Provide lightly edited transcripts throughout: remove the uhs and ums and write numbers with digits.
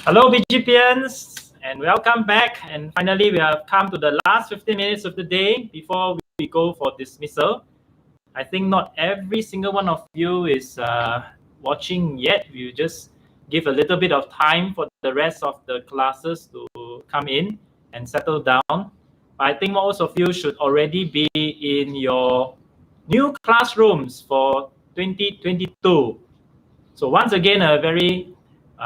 Hello, BGPNs, and welcome back. And finally, we have come to the last 15 minutes of the day before we go for dismissal. I think not every single one of you is watching yet. We just give a little bit of time for the rest of the classes to come in and settle down. I think most of you should already be in your new classrooms for 2022. So once again, a very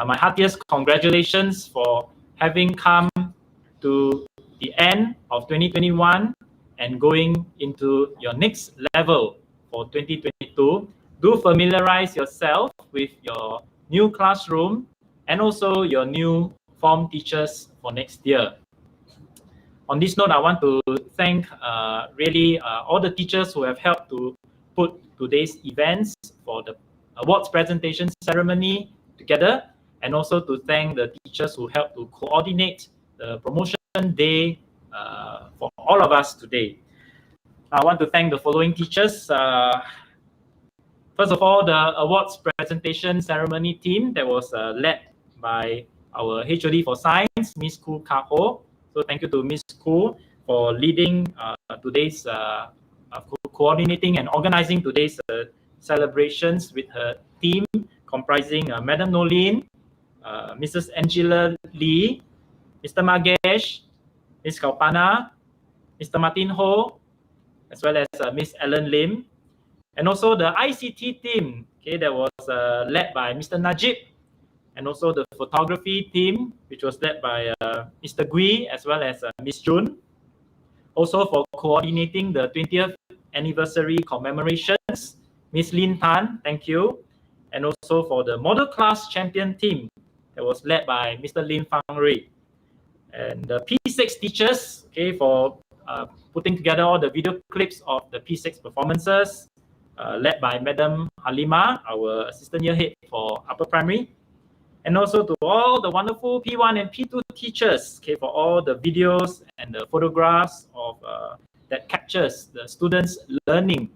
my heartiest congratulations for having come to the end of 2021 and going into your next level for 2022. Do familiarize yourself with your new classroom and also your new form teachers for next year. On this note, I want to thank really all the teachers who have helped to put today's events for the awards presentation ceremony together, and also to thank the teachers who helped to coordinate the promotion day for all of us today. I want to thank the following teachers. First of all, the awards presentation ceremony team that was led by our HOD for Science, Miss Koo Kaho. So thank you to Miss Koo for leading today's coordinating and organizing today's celebrations with her team comprising Madam Nolene, Mrs. Angela Lee, Mr. Magesh, Ms. Kaupana, Mr. Martin Ho, as well as Ms. Ellen Lim, and also the ICT team, okay, that was led by Mr. Najib, and also the photography team, which was led by Mr. Gui, as well as Ms. June. Also for coordinating the 20th anniversary commemorations, Ms. Lin Tan, thank you. And also for the model class champion team that was led by Mr. Lin Fang Rui. And the P6 teachers, okay, for putting together all the video clips of the P6 performances, led by Madam Halima, our assistant year head for upper primary. And also to all the wonderful P1 and P2 teachers, okay, for all the videos and the photographs of that captures the students' learning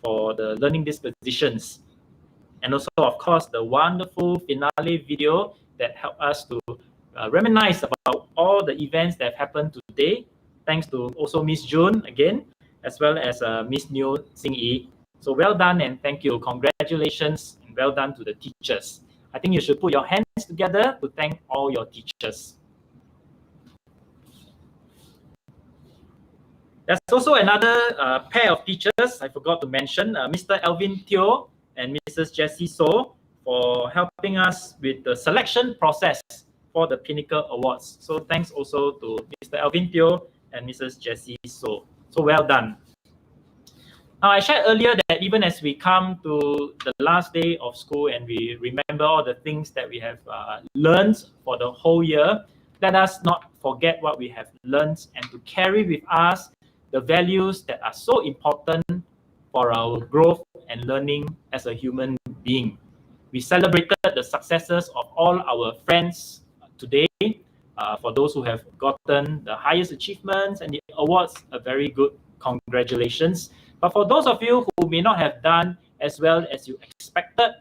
for the learning dispositions. And also, of course, the wonderful finale video that helped us to reminisce about all the events that happened today. Thanks to also Miss June again, as well as Miss Neo Sing Yi. So well done and thank you. Congratulations and well done to the teachers. I think you should put your hands together to thank all your teachers. There's also another pair of teachers I forgot to mention, Mr. Alvin Teo and Mrs. Jessie So, for helping us with the selection process for the Pinnacle Awards. So thanks also to Mr. Alvin Teo and Mrs. Jessie So. So well done. Now, I shared earlier that even as we come to the last day of school and we remember all the things that we have learned for the whole year, let us not forget what we have learned and to carry with us the values that are so important for our growth and learning as a human being. We celebrated the successes of all our friends today. For those who have gotten the highest achievements and the awards, a very good congratulations. But for those of you who may not have done as well as you expected,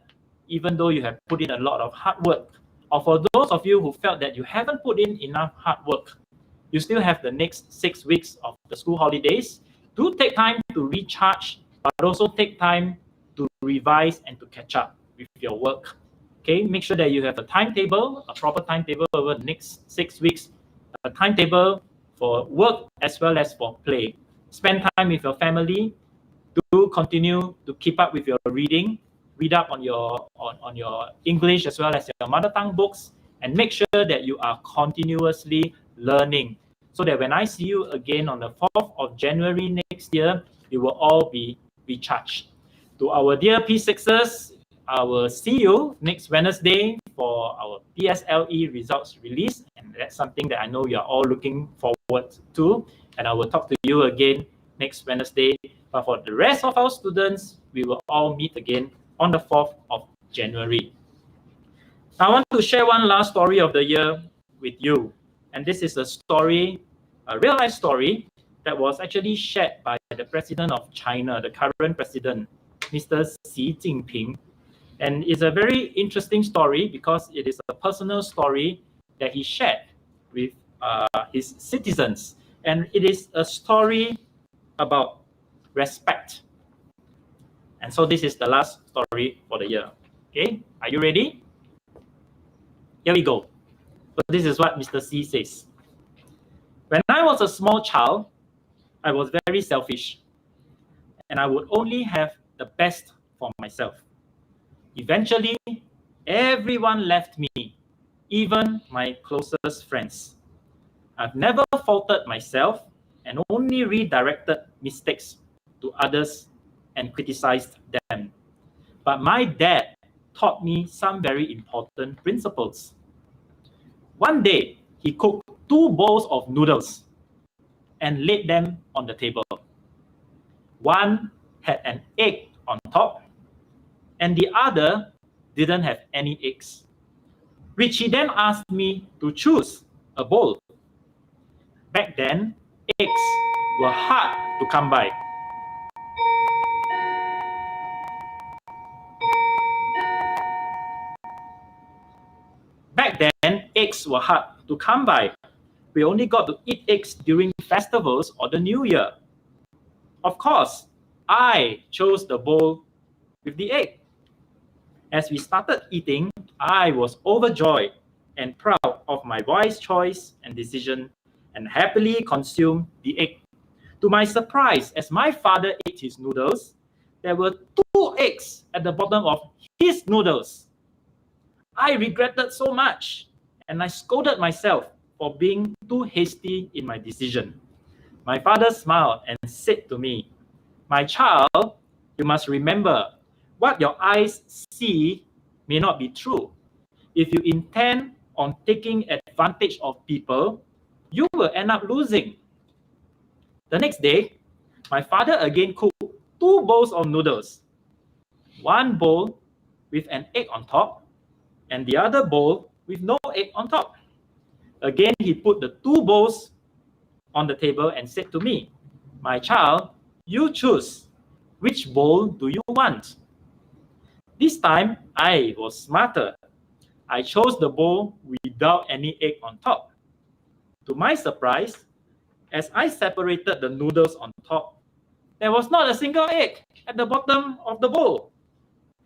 even though you have put in a lot of hard work, or for those of you who felt that you haven't put in enough hard work, you still have the next 6 weeks of the school holidays. Do take time to recharge, but also take time to revise and to catch up with your work. Okay, make sure that you have a timetable, a proper timetable over the next 6 weeks, a timetable for work as well as for play. Spend time with your family. Do continue to keep up with your reading. Read up on your English as well as your mother tongue books, and make sure that you are continuously learning. so that when I see you again on the 4th of January next year, you will all be recharged. To our dear P6s, I will see you next Wednesday for our PSLE results release, and that's something that I know you are all looking forward to, and I will talk to you again next Wednesday. But for the rest of our students, we will all meet again on the 4th of January. I want to share one last story of the year with you, and this is a story, a real life story that was actually shared by the President of China, the current President, Mr. Xi Jinping. And it's a very interesting story because it is a personal story that he shared with his citizens. And it is a story about respect. And so this is the last story for the year. Okay, are you ready? Here we go. So this is what Mr. Xi says. When I was a small child, I was very selfish, and I would only have the best for myself. Eventually, everyone left me, even my closest friends. I've never faulted myself and only redirected mistakes to others and criticized them. But my dad taught me some very important principles. One day, he cooked 2 bowls of noodles and laid them on the table. One had an egg on top, and the other didn't have any eggs, which he then asked me to choose a bowl. Back then, eggs were hard to come by. We only got to eat eggs during festivals or the New Year. Of course, I chose the bowl with the egg. As we started eating, I was overjoyed and proud of my wise choice and decision, and happily consumed the egg. To my surprise, as my father ate his noodles, there were 2 eggs at the bottom of his noodles. I regretted so much, and I scolded myself for being too hasty in my decision. My father smiled and said to me, "My child, you must remember, what your eyes see may not be true. If you intend on taking advantage of people, you will end up losing." The next day, my father again cooked 2 bowls of noodles. One bowl with an egg on top, and the other bowl with no egg on top. Again, he put the 2 bowls on the table and said to me, "My child, you choose. Which bowl do you want?" This time, I was smarter. I chose the bowl without any egg on top. To my surprise, as I separated the noodles on top, there was not a single egg at the bottom of the bowl.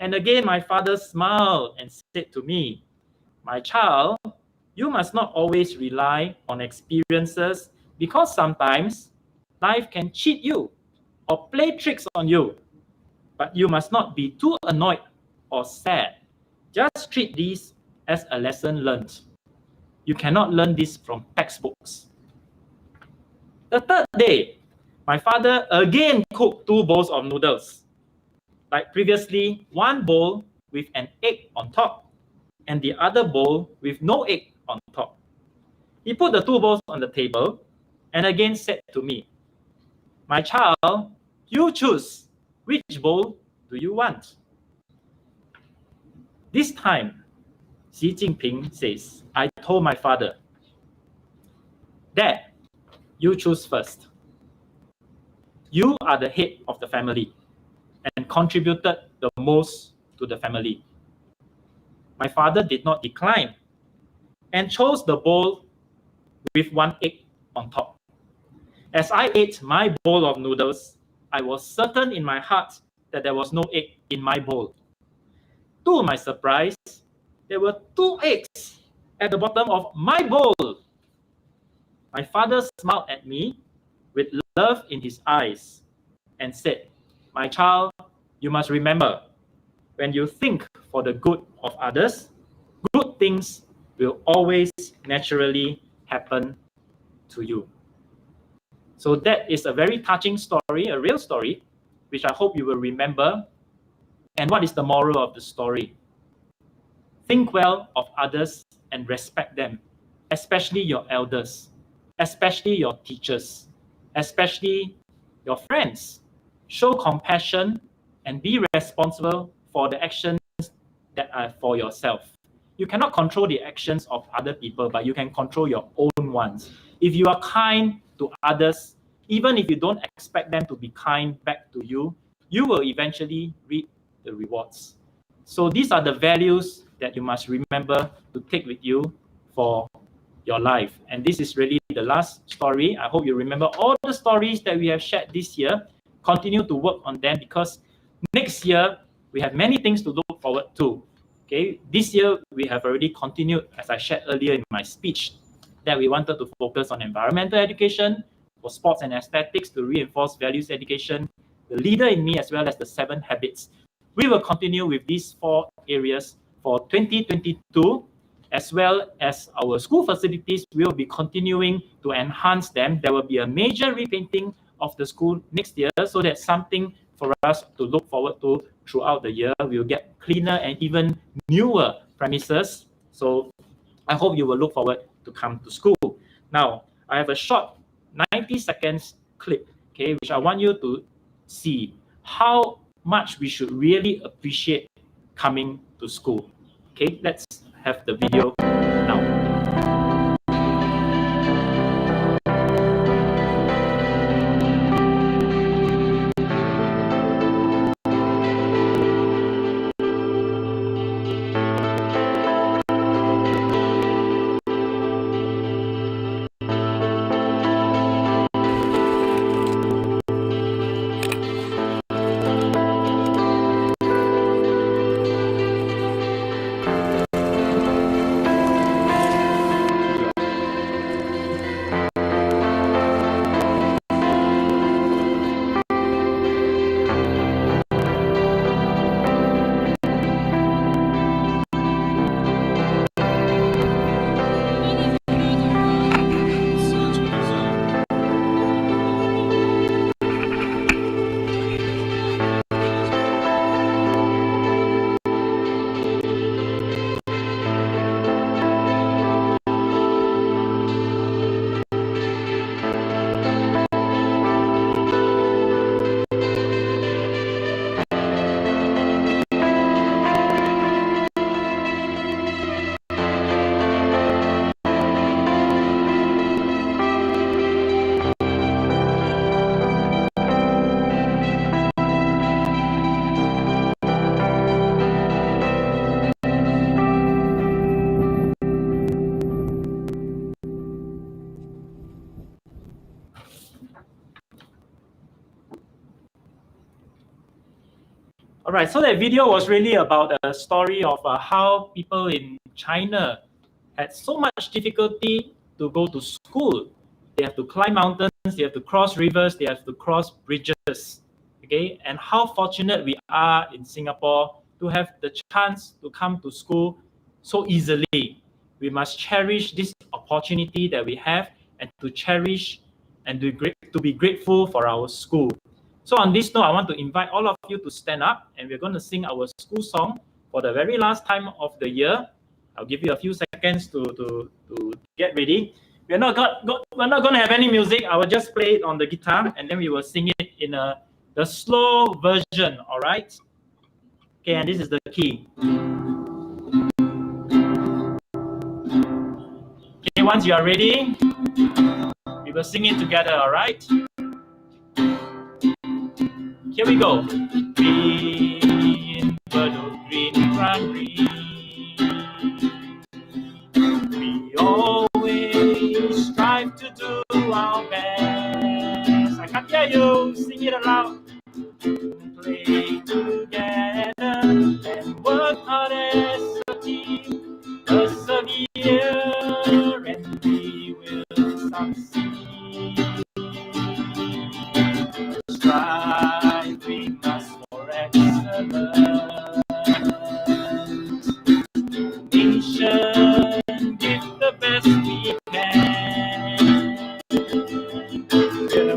And again, my father smiled and said to me, "My child, you must not always rely on experiences, because sometimes life can cheat you or play tricks on you. But you must not be too annoyed or sad. Just treat these as a lesson learned. You cannot learn this from textbooks." The third day, my father again cooked 2 bowls of noodles. Like previously, one bowl with an egg on top, and the other bowl with no egg on top. He put the 2 bowls on the table and again said to me, "My child, you choose. Which bowl do you want?" This time, Xi Jinping says, I told my father, "Dad, you choose first. You are the head of the family and contributed the most to the family." My father did not decline and chose the bowl with 1 egg on top. As I ate my bowl of noodles, I was certain in my heart that there was no egg in my bowl. To my surprise, there were 2 eggs at the bottom of my bowl. My father smiled at me with love in his eyes and said, "My child, you must remember, when you think for the good of others, good things will always naturally happen to you." So that is a very touching story, a real story, which I hope you will remember. And what is the moral of the story? Think well of others and respect them, especially your elders, especially your teachers, especially your friends. Show compassion and be responsible for the actions that are for yourself. You cannot control the actions of other people, but you can control your own ones. If you are kind to others, even if you don't expect them to be kind back to you, you will eventually reap the rewards. So these are the values that you must remember to take with you for your life. And this is really the last story. I hope you remember all the stories that we have shared this year. Continue to work on them, because next year we have many things to look forward to. Okay, this year we have already continued, as I shared earlier in my speech, that we wanted to focus on environmental education, for sports and aesthetics to reinforce values education, the leader in me, as well as the 7 habits. We will continue with these 4 areas for 2022, as well as our school facilities. We will be continuing to enhance them. There will be a major repainting of the school next year, so that's something for us to look forward to throughout the year. We will get cleaner and even newer premises. So I hope you will look forward to come to school. Now, I have a short 90 seconds clip, okay, which I want you to see how much we should really appreciate coming to school. Okay, let's have the video now. All right, so that video was really about a story of how people in China had so much difficulty to go to school. They have to climb mountains, they have to cross rivers, they have to cross bridges. Okay, and how fortunate we are in Singapore to have the chance to come to school so easily. We must cherish this opportunity that we have, and to cherish and to be grateful for our school. So on this note, I want to invite all of you to stand up, and we're going to sing our school song for the very last time of the year. I'll give you a few seconds to get ready. We're not going to have any music. I will just play it on the guitar, and then we will sing it in the slow version, all right? Okay, and this is the key. Okay, once you are ready, we will sing it together, all right? Here we go. Green, Bedok Green Primary. We always strive to do our best. I can't hear you. Sing it aloud. Play together and work hard as a team. Persevere and we will succeed. Striving us for excellence. Nation, give the best we can. We're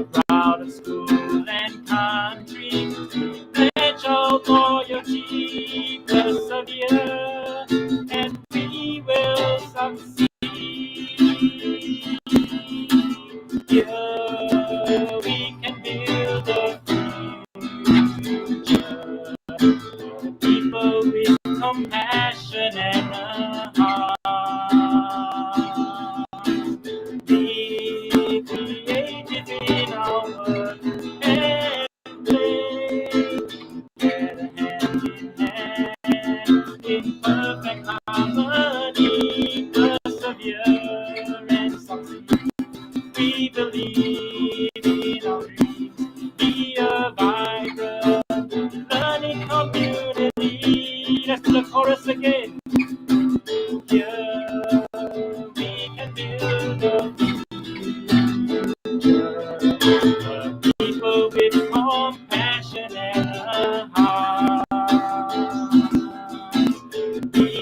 in our dreams. Be a vibrant learning community. Let's do the chorus again. Here we can build a future. People with compassion and a heart. Be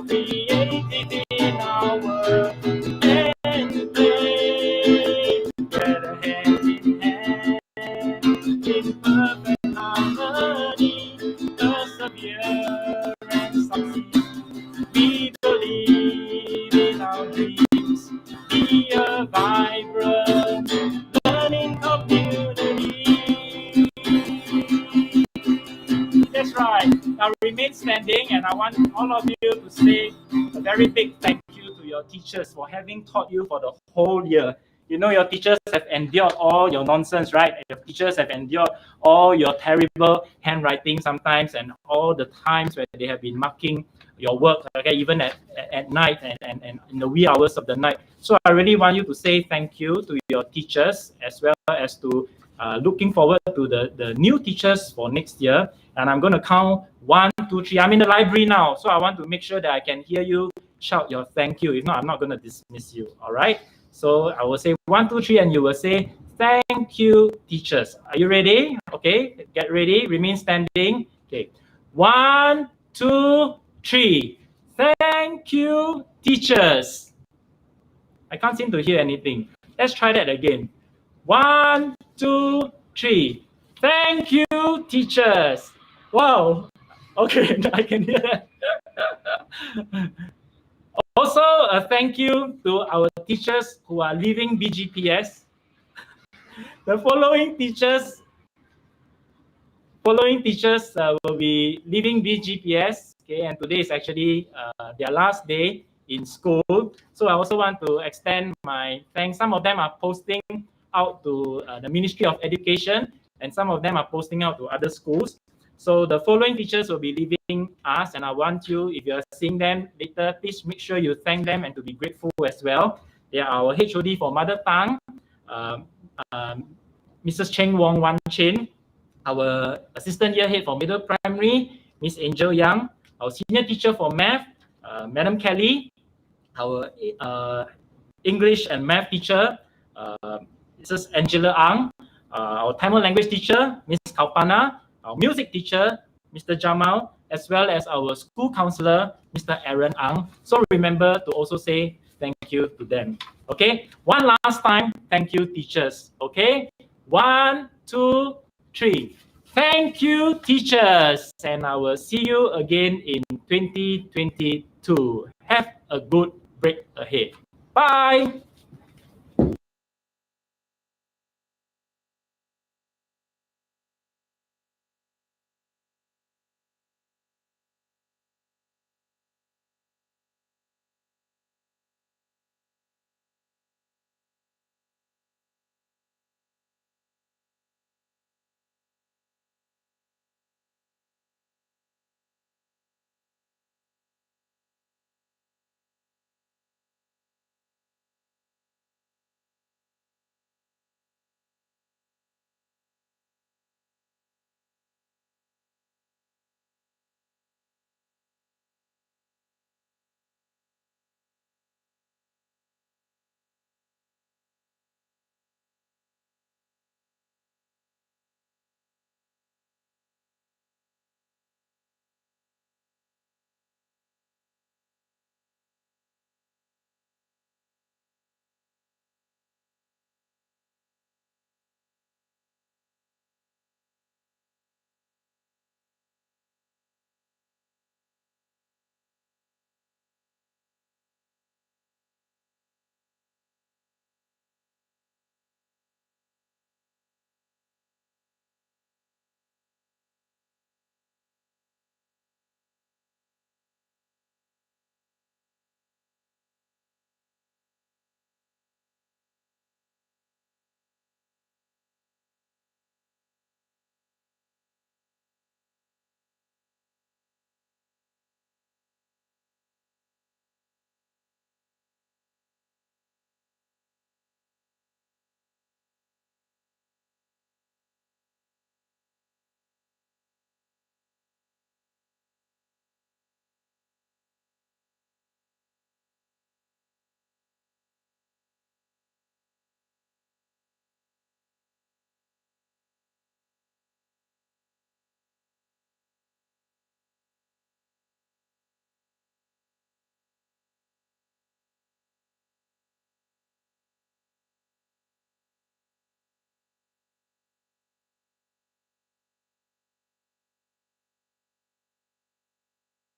creative in our work and play. Together hand in hand, in perfect harmony, persevere and succeed. We believe in our dreams. Be a vibrant learning community. That's right. Now remain standing, and I want all of you to say a very big thank you to your teachers for having taught you for the whole year. You know, your teachers have endured all your nonsense, right? Your teachers have endured all your terrible handwriting sometimes, and all the times where they have been marking your work, okay, even at night and in the wee hours of the night. So I really want you to say thank you to your teachers, as well as to looking forward to the new teachers for next year. And I'm going to count 1, 2, 3. I'm in the library now, so I want to make sure that I can hear you shout your thank you. If not, I'm not going to dismiss you. All right. So I will say 1, 2, 3, and you will say thank you, teachers. Are you ready? Okay. Get ready. Remain standing. Okay. 1, 2, 3. Thank you, teachers. I can't seem to hear anything. Let's try that again. 1, 2, 3. Thank you, teachers. Wow. Okay, I can hear that. Also, a thank you to our teachers who are leaving BGPS. The following teachers will be leaving BGPS. Okay, and today is actually their last day in school. So I also want to extend my thanks. Some of them are posting out to the Ministry of Education, and some of them are posting out to other schools. So the following teachers will be leaving us, and I want you, if you're seeing them later, please make sure you thank them and to be grateful as well. They are our HOD for Mother Tongue, Mrs. Cheng Wong Wan Chin, our assistant year head for middle primary, Miss Angel Yang, our senior teacher for math, Madam Kelly, our English and math teacher, Mrs. Angela Ang, our Tamil language teacher, Miss Kalpana, our music teacher, Mr. Jamal, as well as our school counselor, Mr. Aaron Ang. So remember to also say thank you to them. Okay, one last time, thank you, teachers. Okay, 1, 2, 3. Thank you, teachers, and I will see you again in 2022. Have a good break ahead. Bye.